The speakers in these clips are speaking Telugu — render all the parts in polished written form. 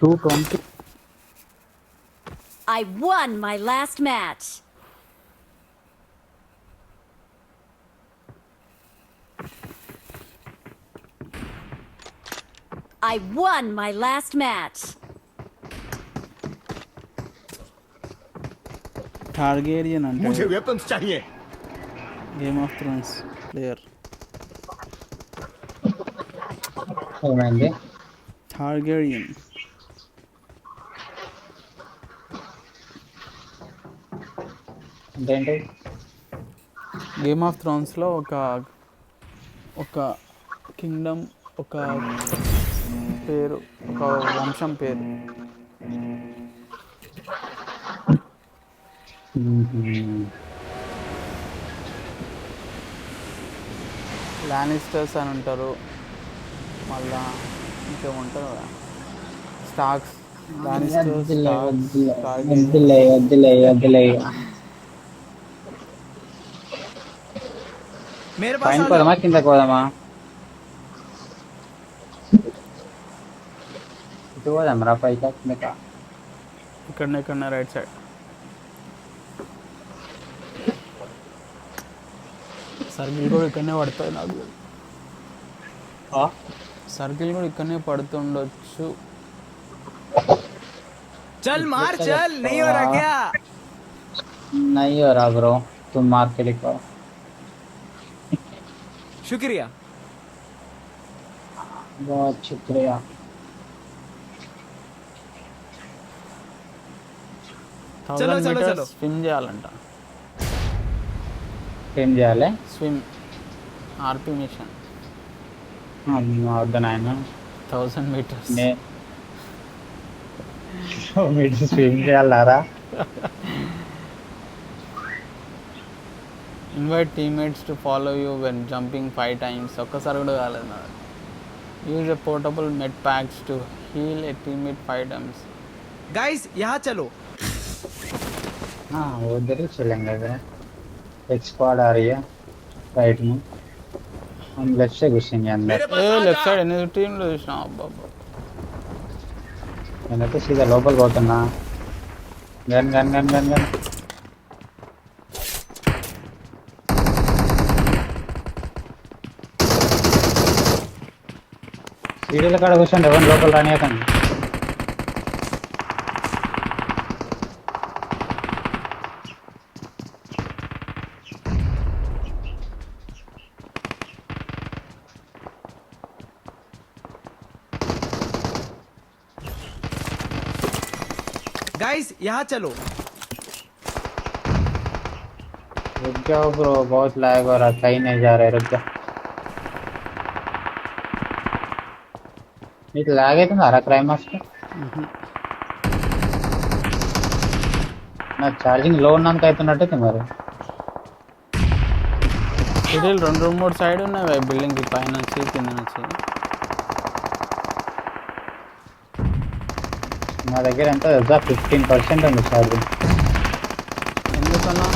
220. I won my last match. I won my last match. Targaryen అంటే मुझे वेपन्स चाहिए. Game of Thrones player. ఏమైంది? టార్గేరియన్ ఏంటి? గేమ్ ఆఫ్ థ్రోన్స్లో ఒక కింగ్డమ్, ఒక పేరు, ఒక వంశం పేరు. లానిస్టర్స్ అని ఉంటారు, మళ్ళా ఇంకేముంటారు కదా, స్టాక్స్, లానిస్టర్స్, స్టాక్స్, వద్దులే. मेरे पास పైన आ పోదామా जाओ. కిందకి పోదామా? ఇటు పోదాం రా, పైకి కిందక. ఇక్కడ రైట్ సైడ్. సర్కిల్ కూడా ఇక్కడనే పడుతుంది నాకు. సర్కిల్ కూడా ఇక్కడనే పడుతుండొచ్చు. चल मार चल, नहीं हो रहा क्या? नहीं हो रहा ब्रो, तुम मार के लिखो. शुक्रिया. बहुत शुक्रिया. చలో, 1000 చలో, meters చలో. స్విమ్ చేయాలంట. ఏం చేయాలి? స్విమ్ ఆర్పి మిషన్ వద్దు నాయన. 1000 meters. మీరు స్విమ్ చేయాలారా? Invite teammates to follow you when jumping 5 times. ఒక్కసారి కూడా కాలేదు నాకు. Use a portable med packs to heal a teammate 5 times. Guys यहाँ चलो. हाँ उधर ही चलेंगे फिर. एक स्क्वाड आ रही है राइट में, हम लेफ्ट से घुसेंगे अंदर. ఏ లెఫ్ట్ సైడ్ ఎన్ని టీంలు చూసినా అబ్బా. నేనైతే సీదా లోపల పోతున్నా. Gun gun gun gun gun. సీడీల కాడ కూర్చోండి, ఎవరిని లోపల రానియకండి. गाइस यहाँ चलो. रुक जाओ ब्रो, बहुत लैग हो रहा, कहीं नहीं जा रहे, रुक जाओ. నీకు లాగ్ అవుతుందా క్రైమ్ మాస్టర్? నా ఛార్జింగ్ లో ఉన్నందుకు అవుతున్నట్టు మరి. సిటీలు 2-3 సైడ్ ఉన్నాయి బిల్డింగ్ కి, పైన నుంచి కింద నుంచి. నా దగ్గర ఎంత తెలుసా, 15% ఉంది ఛార్జింగ్. ఎందుకన్నా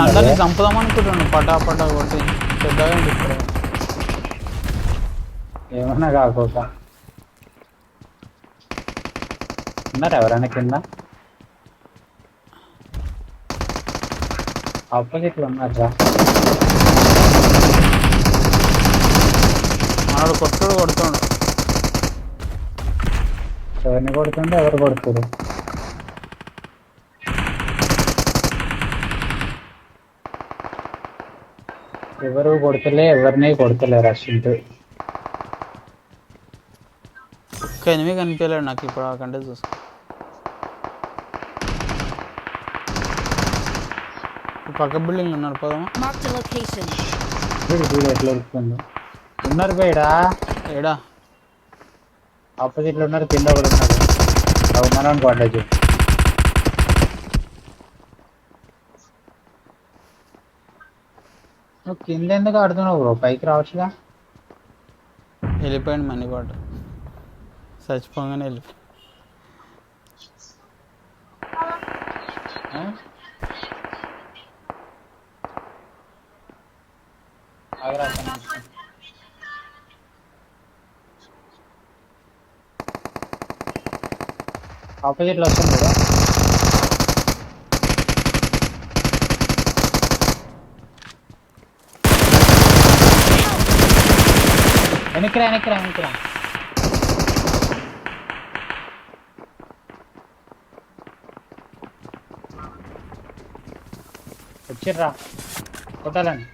అందరినీ చంపుదాం అనుకుంటున్నాను, పటా కొట్టి పెద్దగా అనిపిస్తుంది. ఏమన్నా కాకోక ఉన్నారు ఎవరైనా కింద? ఆపోజిట్ లో ఉన్నారా? మనోడు కొడుతుండు. ఎవరిని కొడుతుండే, ఎవరు కొడుతురు? ఎవరు కొడతలే, ఎవరిని కొడతలే రష్ంటూ. ఒక్క ఎనిమిది కనిపించలేడు నాకు ఇప్పుడు ఆ కంటే చూసుకో. పక్క బిల్డింగ్ ఉన్నారు, పోదామా? Marked a location. వీడు ఎట్లా ఉరుకుతుంది? ఉన్నారు బేడా, ఏడా ఆపోజిట్ లో ఉన్నారు, కింద కూడా ఉన్నారు. ఉన్నారు అనుకోండి. నువ్వు కింద ఎందుకు ఆడుతున్నావు బ్రో, పైకి రావచ్చుగా. వెళ్ళిపోయాడు మనీ బాట, చచ్చిపోగానే వెళ్ళిపోయాడు. ఆపోజిట్లో వస్తుంది కదా. వెనక్కిరా వెనక్కిరా వెనక్కిరా. వచ్చిర్రా కొట్టాలని.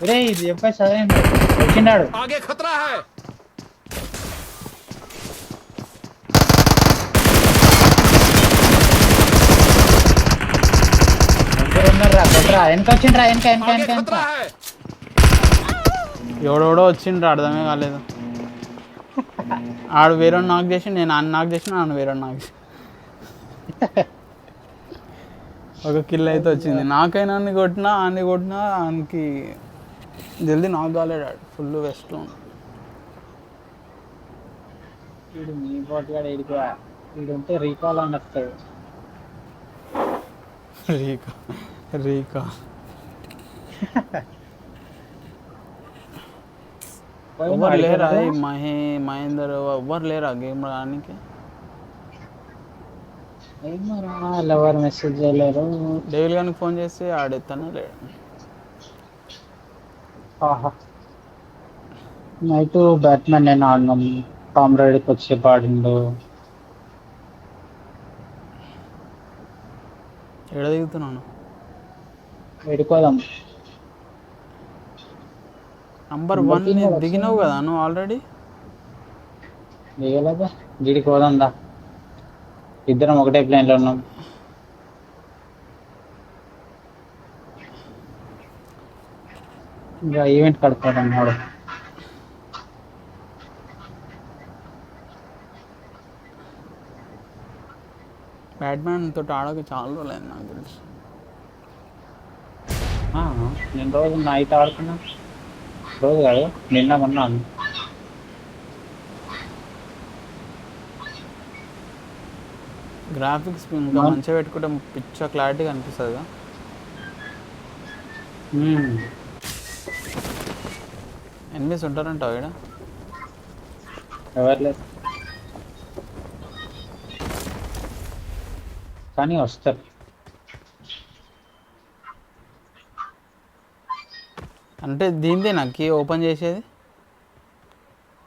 ఒరే ఇది చెప్పాయి చదివింది. వచ్చిండాడు. आगे खतरा है। ముగ్గురు ఉన్నారా కొట్టరా. వెనక వచ్చిండ్రా వెనక వెనక आगे వెనక వెనక. खतरा है। ఎవడెవడో వచ్చిండ్రు అర్థమే కాలేదు. ఆడు వేరే నాకు చేసి నేను ఆయన నాకు చేసిన ఆయన వేరే నాకు చేసి ఒక కిల్ అయితే వచ్చింది. నాకైనా అన్ని కొట్టినా ఆయనకి జల్దీ నాకు కాలేడు. ఆడు ఫుల్ వెస్ట్లో ఉన్నాడు. వీడు మీ పోటీగాడు ఏడిపోయా. వీడు ఉంటే రీకాల్ అని వస్తాడు. రీకా రీకా ఎవరు లేరా ఈ మహేందర్ ఎవరు లేరా గేమ్ రానికి? ఎవరు మెసేజ్ చేయలేరు. డేవిల్ గానికి ఫోన్ చేసి ఆడెత్తానే లేడు. నైట్ బ్యాట్మెన్ నేను ఆడినాం. టామ్ రైడ్కి వచ్చి పాడిండు. ఎడ దిగుతున్నాను? వెళ్ళిపోదాం. నంబర్ 1 దిగినావు కదా నువ్వు ఆల్రెడీ. దిగలేదా? గిడికి పోదాందా. ఇద్దరం ఒకటే ప్లేన్లో ఉన్నాం. ఇంకా ఈవెంట్ కడుపుతాడు. బ్యాట్మ్యాన్ తోటి ఆడక చాలా రోజులైంది నాకు తెలిసి. నేను రోజు నైట్ ఆడుతున్నా. రోజు కాదు నిన్న మొన్నాను. గ్రాఫిక్స్ ఇంకా మంచిగా పెట్టుకుంటే పిచ్చ క్లారిటీ కనిపిస్తుందిగా. ఎనిమిస్ ఉంటారంటావు ఇక్కడ? ఎవరు లేదు కానీ వస్తారు. అంటే దీనిదే నాకు ఓపెన్ చేసేది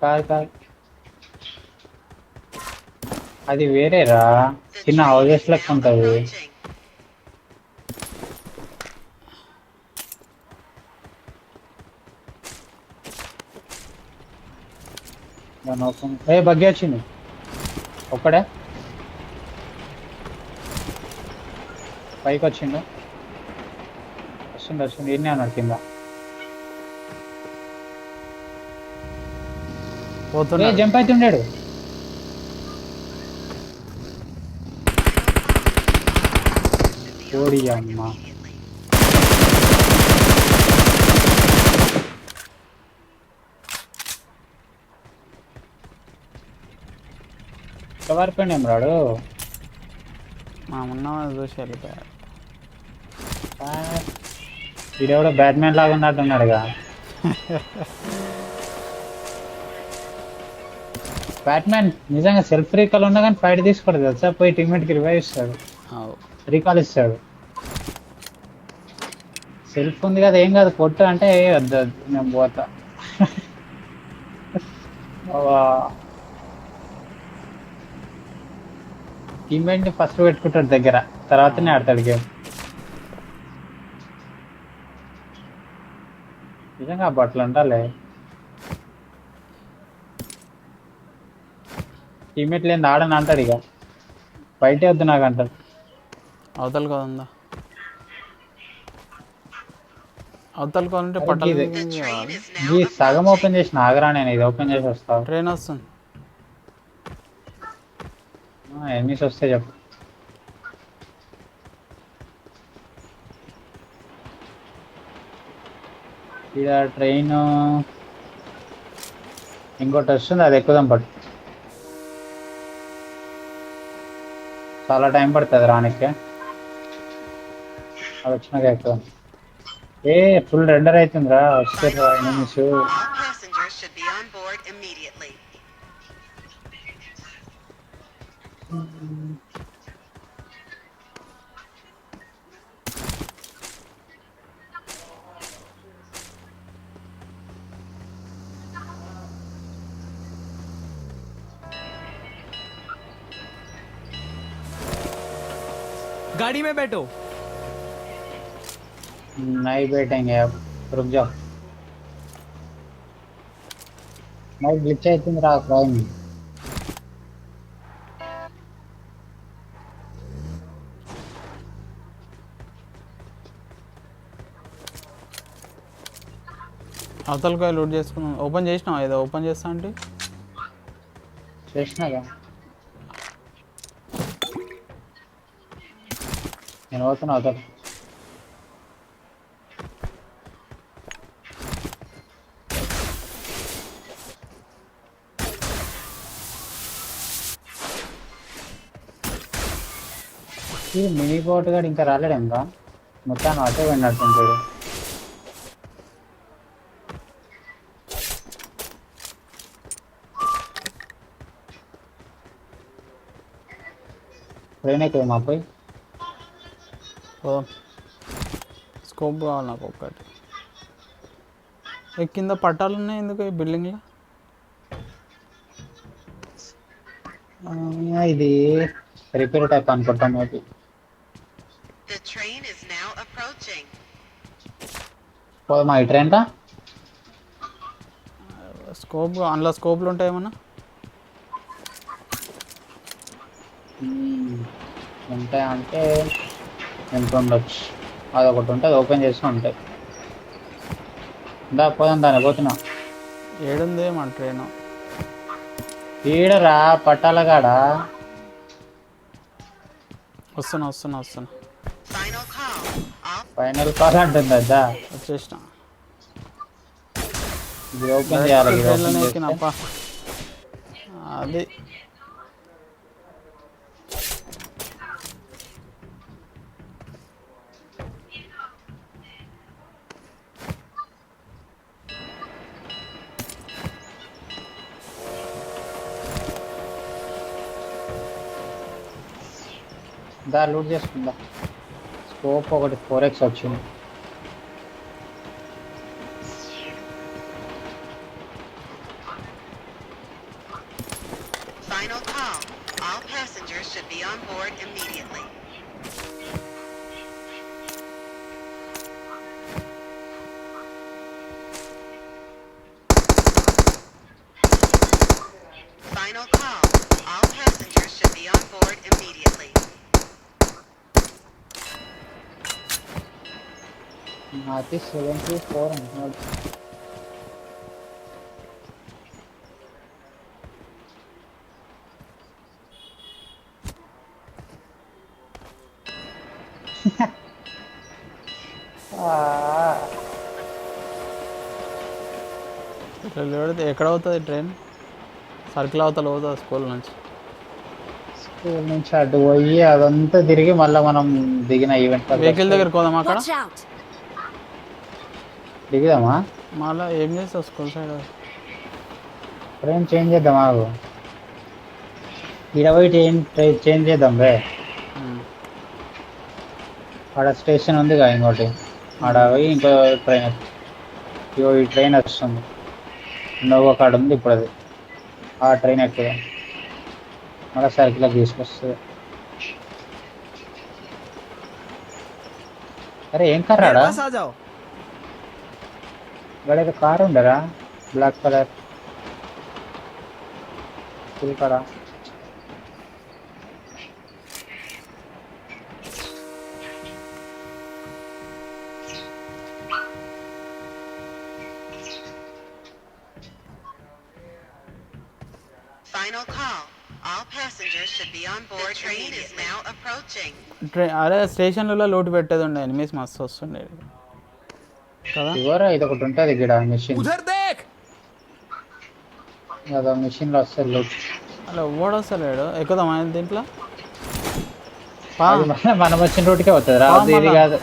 కాదు కాదు అది వేరేరా. చిన్న హౌజెస్ లెక్క ఉంటుంది. ఏ బగ్గి వచ్చింది ఒక్కడే పైకి వచ్చిండు. వస్తుంది ఇన్నే అన్నాడు కింద. పోతున్నా జంప్ అవుతుండాడు. ఓడి అమ్మ ఎవరిపోయినా రాడు. మా మొన్న చూసి వెళ్ళిపోయాడు. వీడెవడో బ్యాట్మెన్ లాగా ఉన్నట్టున్నాడుగా. బ్యాట్మెన్ నిజంగా సెల్ఫ్ రీకాల్ ఉన్నా కానీ ఫైట్ తీసుకోడు తెలుసా. పోయి టీమ్మేట్కి రివైవ్ ఇస్తాడు, రీకాల్ ఇస్తాడు. సెల్ఫ్ ఉంది కదా ఏం కాదు కొట్టు అంటే వద్దు నేను పోతా. టీమ్మేట్ ని ఫస్ట్ పెట్టుకుంటాడు దగ్గర, తర్వాతనే ఆడతాడు గేమ్. నిజంగా బట్టలు ఉండాలి. టీమ్మేట్ లేని ఆడని అంటాడు. ఇక బయటే వద్దు నాకు అంటాడు. అవతల ఉందా? అవతల కావాలంటే పట్టాలి. ఈ సగం ఓపెన్ చేసిన ఆగరా. నేను ఇది ఓపెన్ చేసి వస్తా. ట్రైన్ వస్తుంది. ఎన్నిస్ వస్తే చెప్పు. ఇక ట్రైన్ ఇంకోటి వస్తుంది, అది ఎక్కుదాం. పట్టు చాలా టైం పడుతుంది రానికి. అది వచ్చినాక ఎక్కుదాం. ఏ ఫుల్ రెండర్ అవుతుందిరా. వస్తే ఎనిమిస్ गाड़ी में बैठो। नहीं बैठेंगे अब, रुक जाओ। मैं ग्लिच అవుతుంది రా క్రైమ్. అవతలకాయ లూట్ చేసుకున్నాం. ఓపెన్ చేసినావా? ఏదో ఓపెన్ చేస్తా అంటే చేసినాగా నేను పోతున్నా అవతల. ఈ మినీ బోట్ గాడు ఇంకా రాలేడు ఇంకా, మొత్తాన్ని అటే వెళ్ళినట్టుంటాడు. ట్రైన్ ఎక్కువ మా పోయి. పోదాం. స్కోప్ కావాలి నాకు ఒక్కటి. కింద పట్టాలు ఉన్నాయి ఎందుకు ఈ బిల్డింగ్లో? ఇది రిపేర్ టైప్ అనుకుంటాం maybe. The train is now approaching. పోదామా ఈ ట్రైన్ రా? స్కోప్ అందులో స్కోప్లు ఉంటాయి ఏమన్నా? ఉంటాయి అంటే ఎంత ఉండొచ్చు, అదొకటి ఉంటుంది ఓపెన్ చేసి ఉంటాయి. దా పోదాం, దాన్ని పోతున్నా. ఏడుంది మన ట్రైన్? ఈడరా పట్టాలగాడ. వస్తున్నా వస్తున్నా వస్తున్నా. Final call. All final call అంటుంది అదా. వచ్చేసిన. ఇది ఓపెన్ చేయాలి, ఇది ట్రైన్లోనే ఓపెన్ ఎక్కినప్ప. అది దా లూట్ చేసుకుందా. స్కోప్ ఒకటి 4x వచ్చింది. final call. All passengers should be on board immediately. Final call. All passengers should be on board immediately. నాది 74 అంటున్నాడు. ఇట్లా లేడితే ఎక్కడ అవుతుంది ట్రైన్? సర్కిల్ అవతల అవుతుంది స్కూల్ నుంచి. స్కూల్ నుంచి అడ్డు పోయి అదంతా తిరిగి మళ్ళీ మనం దిగిన ఈవెంట్ వెహికల్ దగ్గరికి పోదాం. అక్కడ Watch out! దిగుదామా? మళ్ళీ ఏం చేస్తావు స్కూల్ సైడ్? ట్రైన్ చేంజ్ చేద్దాం ఆగు. ఈడ పోయి ట్రైన్ చేంజ్ చేద్దాం రే. ఆడ స్టేషన్ ఉందిగా ఇంకోటి, ఆడ పోయి ఇంకో ట్రైన్. ఇగో ఈ ట్రైన్ వస్తుంది, నోవో కాడ ఉంది ఇప్పుడు, అది ఆ ట్రైన్ ఎక్కువ మళ్ళీ సర్కిల్కి తీసుకొస్తుంది. అరే ఏం కార్ मेरे రాడా? पास आ जाओ। ఇక్కడ కార్ ఉండరా బ్లాక్ కలర్ ఫుల్ కారా? Final call. All passengers should be on board. The train is now approaching. అరే స్టేషన్లలో లోటు పెట్టేది ఉండే, ఎనిమిస్ మస్తు వస్తుండే కదా. ఎవరా ఇది ఒకటి ఉంటుంది ఇక్కడ మిషన్, उधर देख। అదో మిషన్లో వస్తుంది లోటు. అలా ఓడి వస్తలేడు. ఎక్కుదామా దీంట్లో? పా. అది మనం వచ్చిన రోడ్డుకే వస్తుంది రా, పా అది ఇది మళ్ళా. కాదు.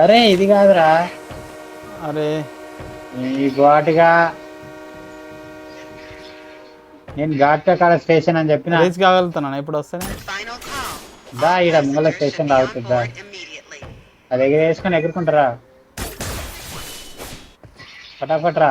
అరే ఇది కాదురా, అరే ఈ ఘాటుగా నేను ఘాట్కా కాడ స్టేషన్ అని చెప్పిన. రీచ్ కాగలుగుతున్నాను ఇప్పుడు వస్తానే. Final call. దా All ఈడ ముంగల passengers should station be on ఆగుతుందా, board immediately. అది ఎగిరేసుకొని ఎగురుకుంటారా ఫటాఫట్ రా.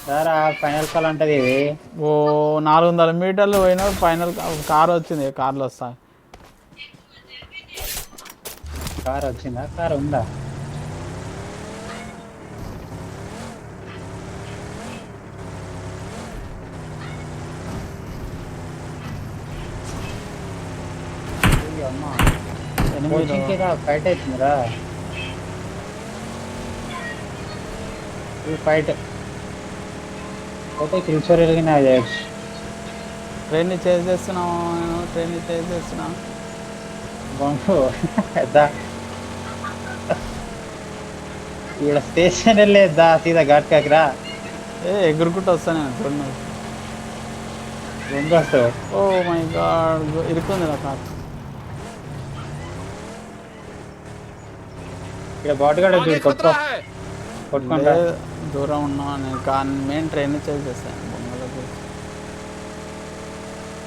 సారా ఫైనల్ కాల్ అంటది ఇది. ఓ 400 మీటర్లు పోయినా ఫైనల్ కార్ వచ్చింది. కార్లు వస్తా కార్ వచ్చిందా? కార్ ఉందా? అమ్మా కోచింగ్కి రా, ఫైట్ అవుతుందిరా. ఈ ఫైట్ పోతే కిల్చోర్ ఎరిగినా చేయొచ్చు. ట్రైన్ని చేజ్ చేస్తున్నావు. నేను ట్రైన్ని చేజ్ చేస్తున్నా. బాగు దా ఇక్కడ స్టేషన్ వెళ్ళేద్దా సీదా ఘాట్కాకి రా. ఎగురుకుంటూ వస్తాను నేను చూడండి. రొంగు వస్తావు. ఓ మై గాడ్ ఇరుక్కుంది నా కార్. ఇక్కడ బాటుగాడు చూడు కొట్టుకుంటా. దూరం ఉన్నా నేను కార్ మెయిన్ ట్రైన్ చేజ్ చేస్తాను. బొమ్మలకు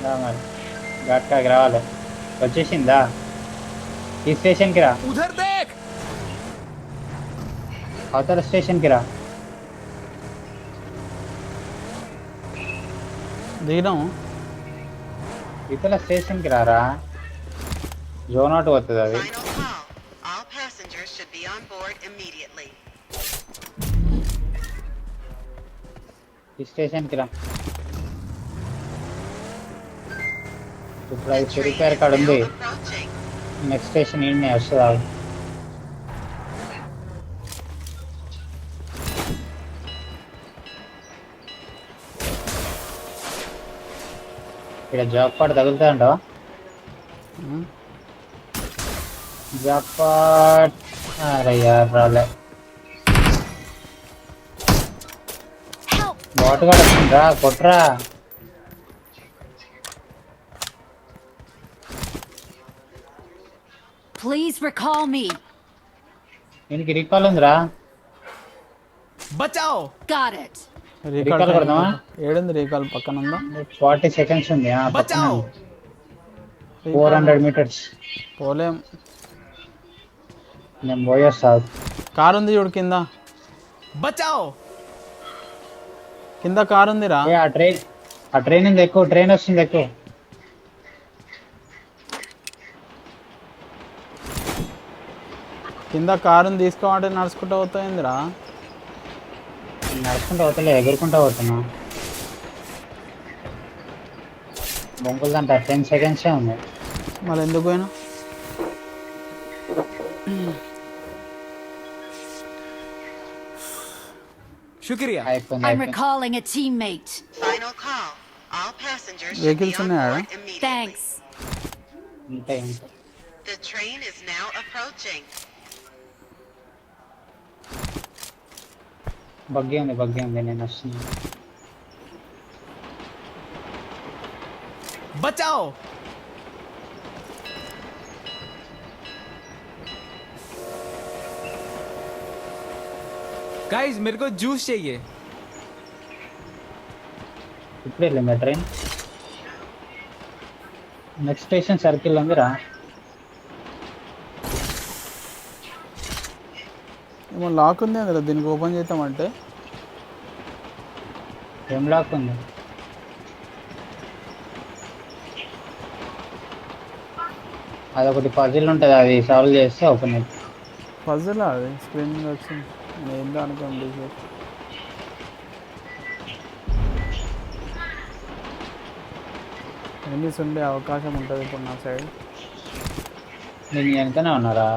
రా మరి ఘాట్కాకి రావాలి. వచ్చేసిందా? ఈ స్టేషన్కి రా, उधर देख అవతల స్టేషన్కి రా. దిగినాము. ఇతర స్టేషన్కి రారా. జోన్ అవుట్ పోతుంది అది. Final call. All passengers should be on board immediately. ఈ స్టేషన్కి రా. ఇప్పుడు అది The train రిపేర్ is కాడ now ఉంది. approaching. నెక్స్ట్ స్టేషన్ ఈయనే వస్తుంది. ఆగు. ఇక్కడ జాబ్ పాట్ తగులుతుందంటావా? జాబ్ పాట్ అరే యార్ రాలే. Help! బాటుగా వచ్చిండ్రా, కొట్రా. Please recall me. దీనికి రీకాల్ ఉందిరా. बचाओ Got it. రీకాల్ కొడదామా? ఏడుంది రీకాల్ పక్కన ఉందా? 40 సెకండ్స్ ఉంది. बचाओ 400 మీటర్స్. పోలేం. నేను పోయేస్తా. కారు ఉంది చూడు కింద. बचाओ కింద కారు ఉందిరా. ఆ ట్రైన్ ఉంది ఎక్కువ. ట్రైన్ వస్తుంది ఎక్కువ. కింద కారుని తీసుకోమంటే నడుచుకుంటూ పోతాయిందిరా. నడుచుకుంటూ పోతలే, ఎగురుకుంటూ పోతున్నా. బొంగులదంట 10 సెకండ్సే ఉంది. మళ్ళీ ఎందుకు పోయినా? शुक्रिया అయిపోయింది I'm అయిపోయింది. recalling a teammate. Final call. All passengers should be Vehicles on ఉన్నాయా? board immediately. Thanks. ఉంటాయి ఉంటాయి. The train is now approaching. Buggy ఉంది నేను వస్తున్నా. बचाओ गाइस मेरे को जूस चाहिए ఇప్పుడే వెళ్ళిందా ట్రైన్? నెక్స్ట్ స్టేషన్ సర్కిల్ ఉందిరా. ఏమో లాక్ ఉంది అందులో. దీనికి ఓపెన్ చేద్దామంటే ఏం లాక్ ఉంది? అదొకటి పజిల్ ఉంటుంది, అది సాల్వ్ చేస్తే ఓపెన్ అవుతుంది. పజిల్ అది స్క్రీన్ మీద వచ్చింది. నేను ఏందో అనుకోండి. ఎన్నిస్ ఉండే అవకాశం ఉంటుంది ఇప్పుడు నా సైడ్. నేను వెనకనే ఉన్నారా?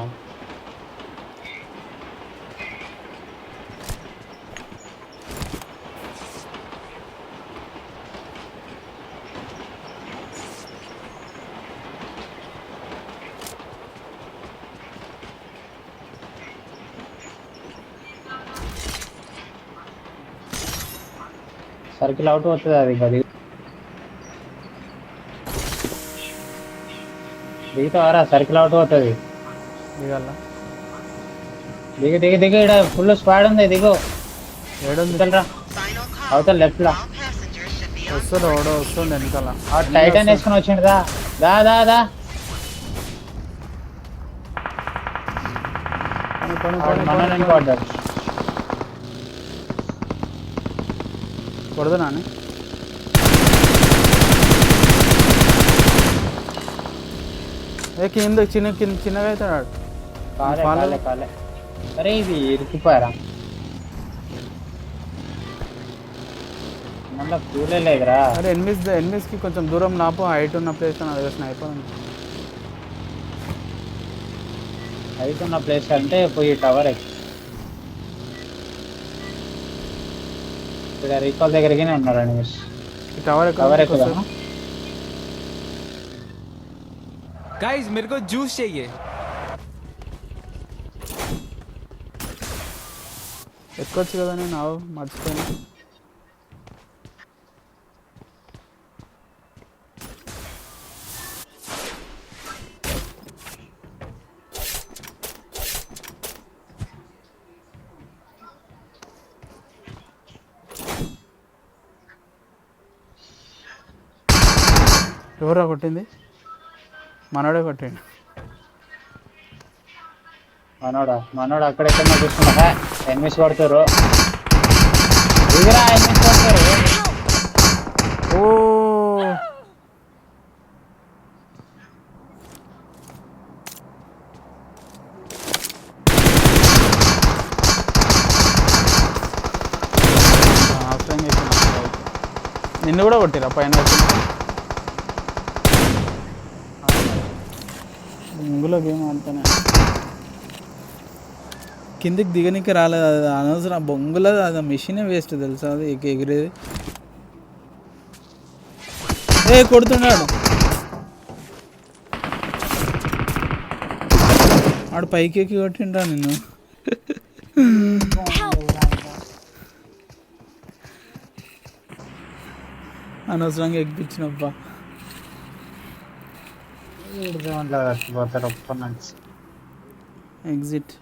సర్కిల్ అవుట్ అవుతుంది అది. ఇంకా దిగుతావారా? సర్కిల్ అవుట్ అవుతుంది. దిగాల దిగి దిగి దిగి. ఇక్కడ ఫుల్ స్పాడ్ ఉంది, దిగు. ఏడుంది? రా Final call. అవతల left law. All passengers should be on వస్తుంది. ఓడో వస్తుంది వెనకాల. ఆ టైటన్ వేసుకుని వచ్చిండు. దా దా దా దా. పని పని పని మనల్ని పని. పడ్డాడు. కొడదనా అని ఏ కింద చిన్నగా అవుతాడు కాలే Follow. కాలే కాలే అరే ఇది ఇరికిపోయారా మళ్ళీ కూలే లేదురా. అరే ఎనిమిస్కి కొంచెం దూరం నాపు హైట్ ఉన్న ప్లేస్ నా దగ్గర స్నైపర్ ఉంది అవుతున్న ప్లేస్ అంటే పోయి టవర్ ఎక్కి ఇక్కడ రీకాల్ దగ్గరగానే ఉన్నారు ఎనిమిస్. ఈ టవర్ టవర్ ఎక్కడ ఎక్కుదా गाइस मेरे को जूस चाहिए. ఎక్కొచ్చు కదా నేను మర్చిపోయాను ఎవరా కొట్టింది మనోడే కొట్టిండు మనోడు అక్కడెక్కడ చూస్తున్నా ఎనిమిస్ కొడతారు ఇదిరా ఎనిమిస్ కొడతారు. ఓ నిన్ను కూడా కొట్టిరా పైన ఇందులో గేమ్ ఆడుతానే కిందికి దిగనికి రాలేదు అది అనవసరం బొంగులో అది మిషనే వేస్ట్ తెలుసా అది ఎగిరేది ఏ కొడుతున్నాడు ఆడు పైకి ఎక్కి కొట్టిండ్రా నిన్ను అనవసరంగా ఎక్కిపించినబ్బా పోతారు ఒక్క నుంచి ఎగ్జిట్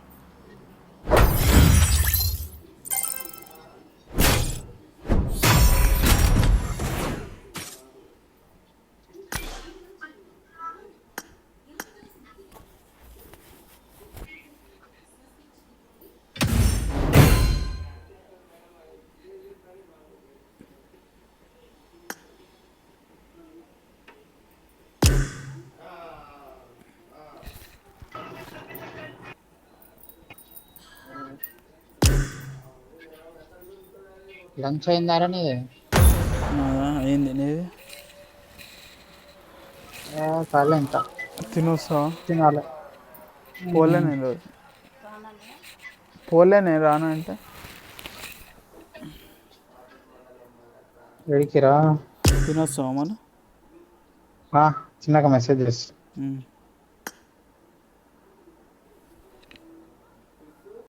లంచ్ అయిందారా నీది? అయింది నీది కాలే ఇంకా తినొస్తావా తినాలి. పోలే నేను రోజు పోలే నేను రాను అంటే ఎడికిరా తినొస్తావా మళ్ళీ చిన్నగా మెసేజ్ చేసి